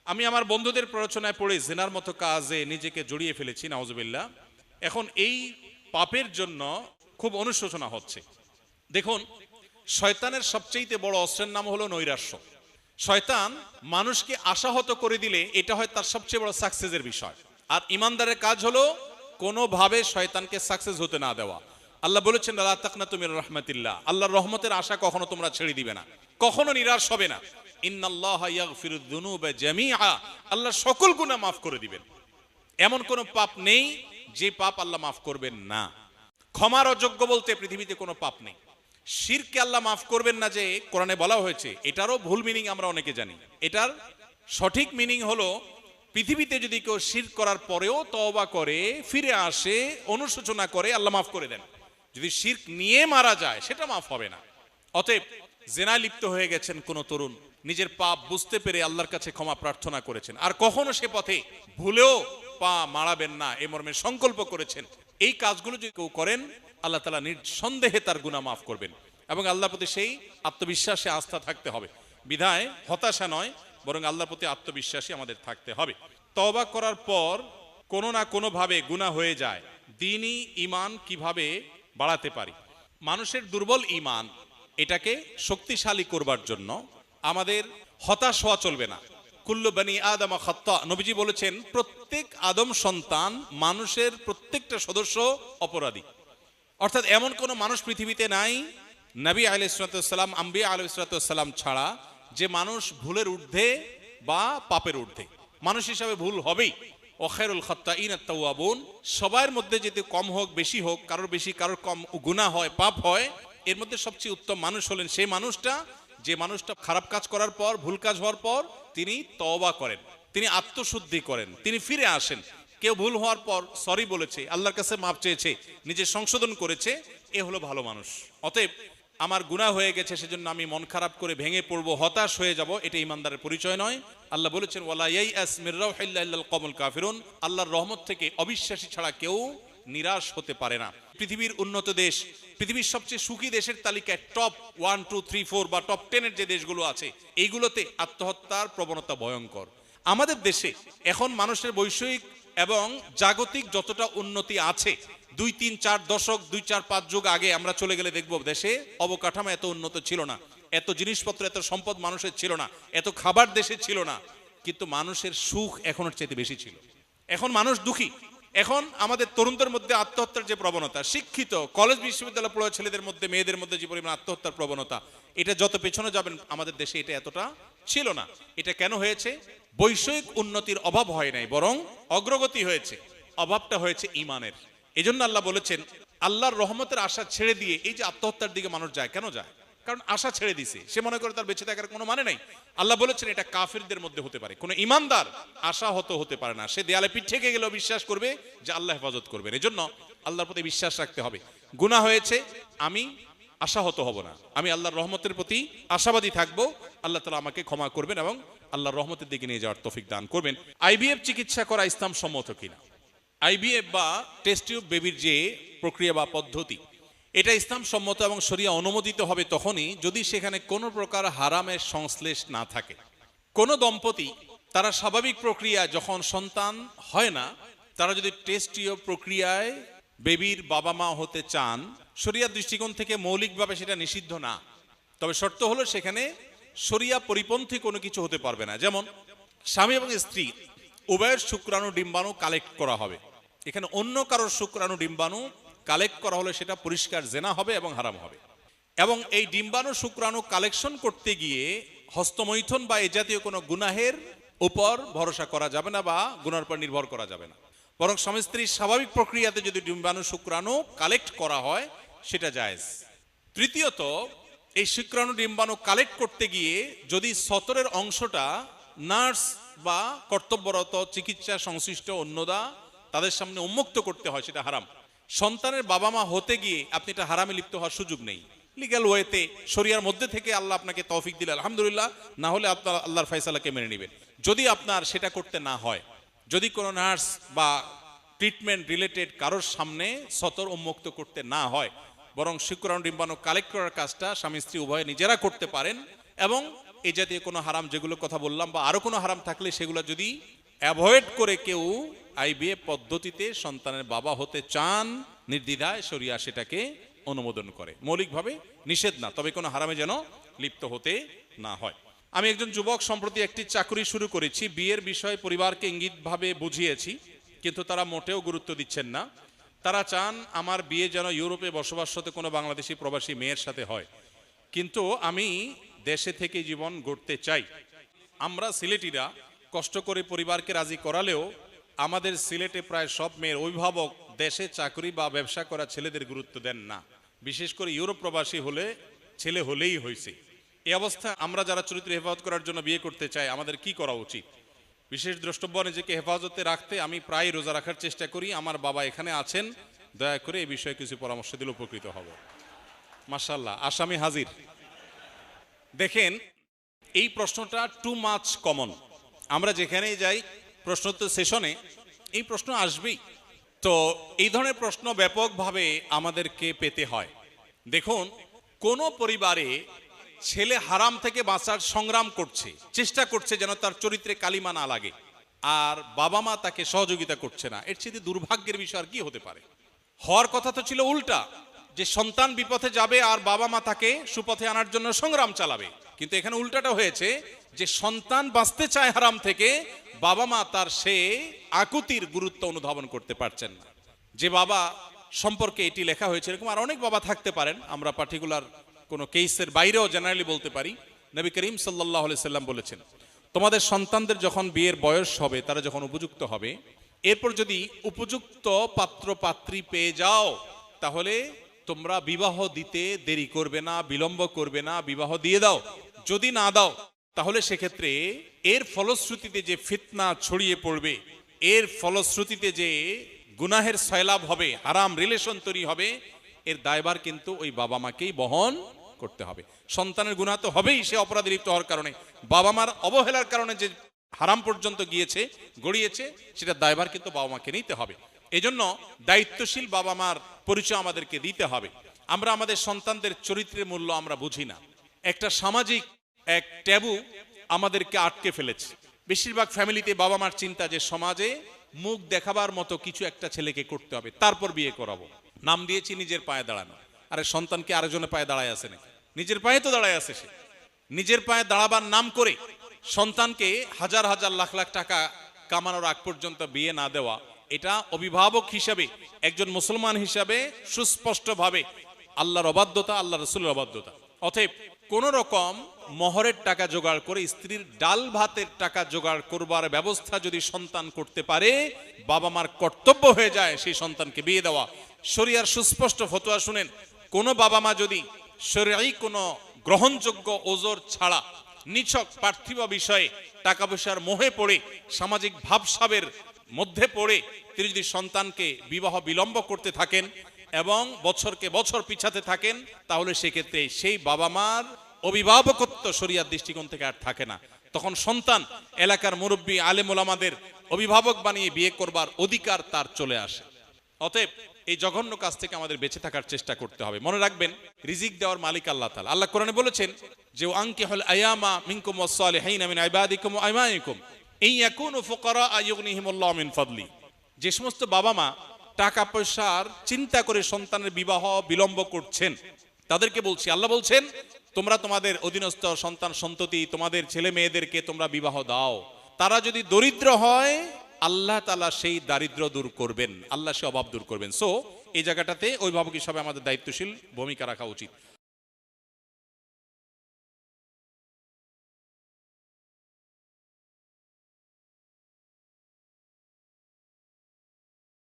আমি আমার বন্ধুদের প্ররোচনায় পড়ে জিনার মতো কাজে নিজেকে জড়িয়ে ফেলেছি, নাউজুবিল্লাহ। এখন এই পাপের জন্য খুব অনুশোচনা হচ্ছে। দেখুন, শয়তানের সবচেয়ে বড় অস্ত্রের নাম হলো নৈরাশ্য। শয়তান মানুষকে আশাহত করে দিলে এটা হয় তার সবচেয়ে বড় সাকসেসের বিষয়। আর ইমানদারের কাজ হলো কোনোভাবে শয়তানকে সাকসেস হতে না দেওয়া। আল্লাহ বলেছেন, লা তাকনাতু মির রাহমাতিল্লাহ, আল্লাহর রহমতের আশা কখনো তোমরা ছেড়ে দিবে না, কখনো নিরাশ হবে না। ইন্নাল্লাহা ইয়াগফিরুয যুনুবা জামিআ, আল্লাহ সকল গুনাহ মাফ করে দিবেন। এমন কোন পাপ নেই যে পাপ আল্লাহ মাফ করবেন না। ক্ষমার অযোগ্য বলতে পৃথিবীতে কোনো পাপ নেই। শিরকে আল্লাহ মাফ করবেন না যে কোরআনে বলা হয়েছে, এটারও ভুল মিনিং আমরা অনেকে জানি। এটার সঠিক মিনিং হলো, পৃথিবীতে যদি কেউ শিরক করার পরেও তওবা করে, ফিরে আসে, অনুশোচনা করে, আল্লাহ মাফ করে দেন। যদি শিরক নিয়ে মারা যায় সেটা মাফ হবে না। অতএব জেনায় লিপ্ত হয়ে গেছেন কোন তরুণ, নিজের পাপ বুঝতে পেরে আল্লাহর কাছে ক্ষমা প্রার্থনা করেছেন, আর কখনো সে পথে ভুলেও পা মারাবেন না এ মর্মে সংকল্প করেছেন, এই কাজগুলো যদি কেউ করেন আল্লাহ তাআলা নিঃসন্দেহে তার গুনাহ মাফ করবেন। এবং আল্লাহর প্রতি সেই আত্মবিশ্বাসে আস্থা থাকতে হবে। বিধায় হতাশা নয়, বরং আল্লাহর প্রতি আত্মবিশ্বাসী আমাদের থাকতে হবে। তওবা করার পর কোনো না কোনো ভাবে গুনাহ হয়ে যায়, দ্বীনি ঈমান কিভাবে বাড়াতে পারি? মানুষের দুর্বল ঈমান, এটাকে শক্তিশালী করবার জন্য আমাদের হতাশ হওয়া চলবে না। কুল্লু বনি আদম খাত্তা, নবীজি বলেছেন প্রত্যেক আদম সন্তান, মানুষের প্রত্যেকটা সদস্য অপরাধী। অর্থাৎ এমন কোন মানুষ পৃথিবীতে নাই, নবী আলাইহিস সালাম, আম্বিয়া আলাইহিস সালাম ছাড়া, যে মানুষ ভুলের ঊর্ধ্বে বা পাপের ঊর্ধ্বে। মানুষ হিসাবে ভুল হবেই। ও খায়রুল খাত্তাইন আত-তাওয়াবুন, সবার মধ্যে যদি কম হোক বেশি হোক, কারোর বেশি কারোর কম গুনাহ হয়, পাপ হয়, এর মধ্যে সবচেয়ে উত্তম মানুষ হলেন সেই মানুষটা যে মানুষটা খারাপ কাজ করার পর, ভুল কাজ হওয়ার পর তিনি তওবা করেন, তিনি আত্মশুদ্ধি করেন, তিনি ফিরে আসেন। কেউ ভুল হওয়ার পর সরি বলেছে, আল্লাহর কাছে মাপ চেয়েছে, নিজে সংশোধন করেছে, এ হলো ভালো মানুষ। অতএব আমার গুনাহ হয়ে গেছে সেজন্য আমি মন খারাপ করে ভেঙে পড়বো, হতাশ হয়ে যাব, এটা ইমানদারের পরিচয় নয়। আল্লাহ বলেছেন, ওয়ালা ইয়াইআস মির রাউহিল্লাহি ইল্লাল কওমুল কাফিরুন, আল্লাহর রহমত থেকে অবিশ্বাসী ছাড়া কেউ নিরাশ হতে পারে না। পৃথিবীর উন্নত দেশ, পৃথিবীর সবচেয়ে সুখী দেশের তালিকায় টপ 1, 2, 3, 4 বা টপ 10 এর যে দেশগুলো আছে, এইগুলোতে আত্মহত্যার প্রবণতা ভয়ঙ্কর। আমাদের দেশে এখন মানুষের বৈষয়িক এবং জাগতিক যতটা উন্নতি আছে, 2, 3, 4 দশক, 2, 4, 5 যুগ আগে আমরা চলে গেলে দেখব দেশে অবকাঠামো এত উন্নত ছিল না, এত জিনিসপত্র, এত সম্পদ মানুষের ছিল না, এত খাবার দেশে ছিল না, কিন্তু মানুষের সুখ এখনের চাইতে বেশি ছিল। এখন মানুষ দুঃখী। এখন আমাদের তরুণদের মধ্যে আত্মহত্যার যে প্রবণতা, শিক্ষিত কলেজ বিশ্ববিদ্যালয় পড়ুয়া ছেলেদের মধ্যে, মেয়েদের মধ্যে যে পরিমাণ আত্মহত্যার প্রবণতা, এটা যত পেছনে যাবেন আমাদের দেশে এটা এতটা ছিল না। এটা কেন হয়েছে? বৈষয়িক উন্নতির অভাব হয় নাই, বরং অগ্রগতি হয়েছে। অভাবটা হয়েছে ঈমানের। এজন্য আল্লাহ বলেছেন, আল্লাহর রহমতের আশা ছেড়ে দিয়ে এই যে আত্মহত্যার দিকে মানুষ যায়, কেন যায়? কারণ আশা ছেড়ে দিছে, সে মনে করে তার বেঁচে থাকার কোনো মানে নাই। আল্লাহ বলেছেন এটা কাফিরদের মধ্যে হতে পারে, কোনো ইমানদার আশাহত হতে পারে না। সে দেয়ালে পিঠ থেকে গেলেও বিশ্বাস করবে যে আল্লাহ হেফাজত করবেন। এজন্য আল্লাহর প্রতি বিশ্বাস রাখতে হবে। গুনাহ হয়েছে, আমি আশাহত হব না, আমি আল্লাহর রহমতের প্রতি আশাবাদী থাকবো। আল্লাহ তাআলা আমাকে ক্ষমা করবেন এবং আল্লাহর রহমতের দিকে নিয়ে যাওয়ার তৌফিক দান করবেন। আইভিএফ চিকিৎসা করা ইসলাম সম্মত কিনা? আইভিএফ বা টেস্ট টিউব বেবির যে প্রক্রিয়া বা পদ্ধতি, এটা ইসলাম সম্মত এবং শরিয়া অনুমোদিত হবে তখনই যদি সেখানে কোনো প্রকার হারামের সংশ্লেষ না থাকে। কোন দম্পতি তারা স্বাভাবিক প্রক্রিয়া যখন সন্তান হয় না, তারা যদি টেস্ট টিউব প্রক্রিয়ায় বেবির বাবা মা হতে চান, শরিয়ার দৃষ্টিকোণ থেকে মৌলিকভাবে সেটা নিষিদ্ধ না। তবে শর্ত হলো সেখানে শরিয়া পরিপন্থী কোনো কিছু হতে পারবে না। যেমন স্বামী এবং স্ত্রী উভয়ের শুক্রাণু ডিম্বাণু কালেক্ট করা হবে, এখানে অন্য কারোর শুক্রাণু ডিম্বাণু কালেক্ট করা হলে সেটা পরিষ্কার জেনা হবে এবং হারাম হবে। এবং এই ডিম্বাণু শুক্রাণু কালেকশন করতে গিয়ে হস্তমৈথুন বা এ জাতীয় কোনো গুনাহের উপর ভরসা করা যাবে না বা গুনার উপর নির্ভর করা যাবে না, বরং স্বামী স্ত্রীর স্বাভাবিক প্রক্রিয়াতে যদি ডিম্বাণু শুক্রাণু কালেক্ট করা হয় সেটা জায়েজ। তৃতীয়ত, এই শুক্রাণু ডিম্বাণু কালেক্ট করতে গিয়ে যদি সতরের অংশটা নার্স বা কর্তব্যরত চিকিৎসা সংশ্লিষ্ট অন্যদা তাদের সামনে উন্মুক্ত করতে হয়, সেটা হারাম। সন্তানের বাবা মা হতে গিয়ে আপনি এটা হারামে লিপ্ত হওয়ার সুযোগ নেই। লিগ্যাল ওয়েতে শরিয়ার মধ্যে থেকে আল্লাহ আপনাকে তৌফিক দিলে আলহামদুলিল্লাহ, না হলে আপনার আল্লাহর ফয়সালাকে মেনে নেবেন। যদি আপনার সেটা করতে না হয়, যদি কোনো নার্স বা ট্রিটমেন্ট রিলেটেড কারোর সামনে সতর উন্মুক্ত করতে না হয়, বরং শুক্রাণু ডিম্বাণু কালেক্ট করার কাজটা স্বামী স্ত্রী উভয়ে নিজেরা করতে পারেন এবং এই জাতীয় কোনো হারাম যেগুলো কথা বললাম বা আরো কোনো হারাম থাকলে সেগুলো যদি অ্যাভয়েড করে কেউ আইবিএফ পদ্ধতিতে সন্তানের বাবা হতে চান, নির্দ্বিধায় শরিয়া সেটাকে অনুমোদন করে, মৌলিকভাবে নিষেধ না, তবে কোনো হারামে যেন লিপ্ত হতে না হয়। আমি একজন যুবক, সম্প্রতি একটি চাকরি শুরু করেছি। বিয়ের বিষয়ে পরিবারকে ইঙ্গিতভাবে বুঝিয়েছি, কিন্তু তারা মোটেও গুরুত্ব দিচ্ছেন না। তারা চান আমার বিয়ে যেন ইউরোপে বসবাসরত কোনো বাংলাদেশি প্রবাসী মেয়ের সাথে হয়, কিন্তু আমি দেশে থেকে জীবন গড়তে চাই। আমরা সিলেটিরা কষ্ট করে পরিবারকে রাজি করালেও আমাদের সিলেটে প্রায় সব মেয়ের অভিভাবক দেশে চাকরি বা ব্যবসা করা ছেলেদের গুরুত্ব দেন না, বিশেষ করে ইউরোপ প্রবাসী হলে ছেলে হলেই হয়েছে। এই অবস্থায় আমরা যারা চরিত্র হেফাজত করার জন্য বিয়ে করতে চাই, আমাদের কি করা উচিত? বিশেষ দ্রষ্টব্য, নিজেকে হেফাজতে রাখতে আমি প্রায় রোজা রাখার চেষ্টা করি। আমার বাবা এখানে আছেন, দয়া করে এই বিষয়ে কিছু পরামর্শ দিলে উপকৃত হব। মাশাআল্লাহ, আসামি হাজির। দেখেন, এই প্রশ্নটা টু মাচ কমন। আমরা যেখানেই যাই প্রশ্নোত্তর সেশনে এই প্রশ্ন আসবেই। তো এই ধরনের প্রশ্ন ব্যাপকভাবে আমাদেরকে পেতে হয়। দেখুন, কোন পরিবারে ছেলে হারাম থেকে বাঁচার সংগ্রাম করছে, চেষ্টা করছে যেন তার চরিত্রে কালিমা না লাগে, আর বাবা মা তাকে সহযোগিতা করছে না, এর চেয়ে দুর্ভাগ্যের বিষয় আর কি হতে পারে? হওয়ার কথা তো ছিল উল্টা, যে সন্তান বিপথে যাবে আর বাবা মা তাকে সুপথে আনার জন্য সংগ্রাম চালাবে। কিন্তু এখানে উল্টাটা হয়েছে, যে সন্তান বাঁচতে চায় হারাম থেকে, বাবা মা তার সে আকুতির গুরুত্ব অনুধাবন করতে পারছেন না। যে বাবা সম্পর্কে এটি লেখা হয়েছে, এরকম আর অনেক বাবা থাকতে পারেন, আমরা পার্টিকুলার কোনো কেসের বাইরেও জেনারেলি বলতে পারি। নবী করিম সাল্লাল্লাহু আলাইহি সাল্লাম বলেছেন, তোমাদের সন্তানদের যখন বিয়ের বয়স হবে, তারা যখন উপযুক্ত হবে, এরপর যদি উপযুক্ত পাত্র পাত্রী পেয়ে যাও, তাহলে তোমরা বিবাহ দিতে দেরি করবে না, বিলম্ব করবে না, বিবাহ দিয়ে দাও। যদি না দাও, তাহলে সেক্ষেত্রে এর ফলশ্রুতিতে যে ফিতনা ছড়িয়ে পড়বে, এর ফলশ্রুতিতে যে গুনাহের সয়লাভ হবে, হারাম রিলেশন তৈরি হবে, এর দায়ভার কিন্তু ওই বাবা মাকেই বহন করতে হবে। সন্তানের গুনাহ তো হবেই, সে অপরাধে লিপ্ত হওয়ার কারণে, বাবা মার অবহেলার কারণে যে হারাম পর্যন্ত গিয়েছে, গড়িয়েছে, সেটা দায়ভার কিন্তু বাবা মাকে নিতে হবে। এজন্য দায়িত্বশীল বাবা মার পরিচয় আমাদেরকে দিতে হবে। আমরা আমাদের সন্তানদের চরিত্রের মূল্য আমরা বুঝি না। একটা সামাজিক এক ট্যাবু আমাদেরকে আটকে ফেলেছে। বেশিরভাগ ফ্যামিলিতে বাবা মার চিন্তা যে সমাজে মুখ দেখাবার মতো কিছু একটা ছেলেকে করতে হবে, তারপর বিয়ে করাবো। নাম দিয়েছি নিজের পায়ে দাঁড়ানো। আরে সন্তানকে আরেকজনের পায়ে দাঁড়ায় আছে নাকি? নিজের পায়ে তো দাঁড়ায় আছে সে। নিজের পায়ে দাঁড়াবার নাম করে সন্তানকে হাজার হাজার লাখ লাখ টাকা কামানোর আগ পর্যন্ত বিয়ে না দেওয়া, এটা অভিভাবক হিসাবে, একজন মুসলমান হিসাবে সুস্পষ্টভাবে আল্লাহর অবাধ্যতা, আল্লাহ রাসূলের অবাধ্যতা। অতএব কোন রকম মহরের টাকা জোগাড় করে স্ত্রীর ডাল ভাতের টাকা জোগাড় করবার ব্যবস্থা যদি সন্তান করতে পারে, বাবা মার কর্তব্য হয়ে যায় সেই সন্তানকে বিয়ে দেওয়া। শরিয়ার সুস্পষ্ট ফতোয়া শুনেন, কোন বাবা মা যদি শরীয়ী কোন গ্রহণযোগ্য ওজর ছাড়া নিছক পার্থিব বিষয়ে টাকা পয়সার মোহে পড়ে, সামাজিক ভাবসাবের মধ্যে পড়ে তিনি যদি সন্তানকে বিবাহ বিলম্ব করতে থাকেন এবং বছরকে বছর পিছাতে থাকেন, তাহলে সেক্ষেত্রে সেই বাবা মার অভিভাবকত্ব শরিয়ার দৃষ্টিকোণ থেকে আর থাকে না। তখন সন্তান এলাকার মুরব্বী আলেম ওলামাদের অভিভাবক বানিয়ে বিয়ে করবার অধিকার তার চলে আসে। অতএব এই জঘন্য কাজ থেকে আমাদের বেঁচে থাকার চেষ্টা করতে হবে। মনে রাখবেন, রিজিক দেওয়ার মালিক আল্লাহ তাআলা। আল্লাহ কোরআনে বলেছেন যে আনকিহুল আয়ামা মিনকুম ওয়াস-সালিহিনা মিন ইবাদিকুম ওয়া ইমাইকুম ইন ইয়াকুনু ফুকারা আয়ুগনিহিমুল্লাহু মিন ফাদলি। যে সমস্ত বাবা মা টাকা পয়সার চিন্তা করে সন্তানের বিবাহ বিলম্ব করছেন, তাদেরকে বলছি, আল্লাহ বলছেন, তোমরা তোমাদের অধীনস্থ সন্তান সন্ততি, তোমাদের ছেলে মেয়েদেরকে তোমরা বিবাহ দাও। তারা যদি দরিদ্র হয়, আল্লাহ তাআলা সেই দারিদ্র দূর করবেন, আল্লাহ সে অভাব দূর করবেন। সো এই জায়গাটাতে অভিভাবক হিসাবে আমাদের দায়িত্বশীল ভূমিকা রাখা উচিত।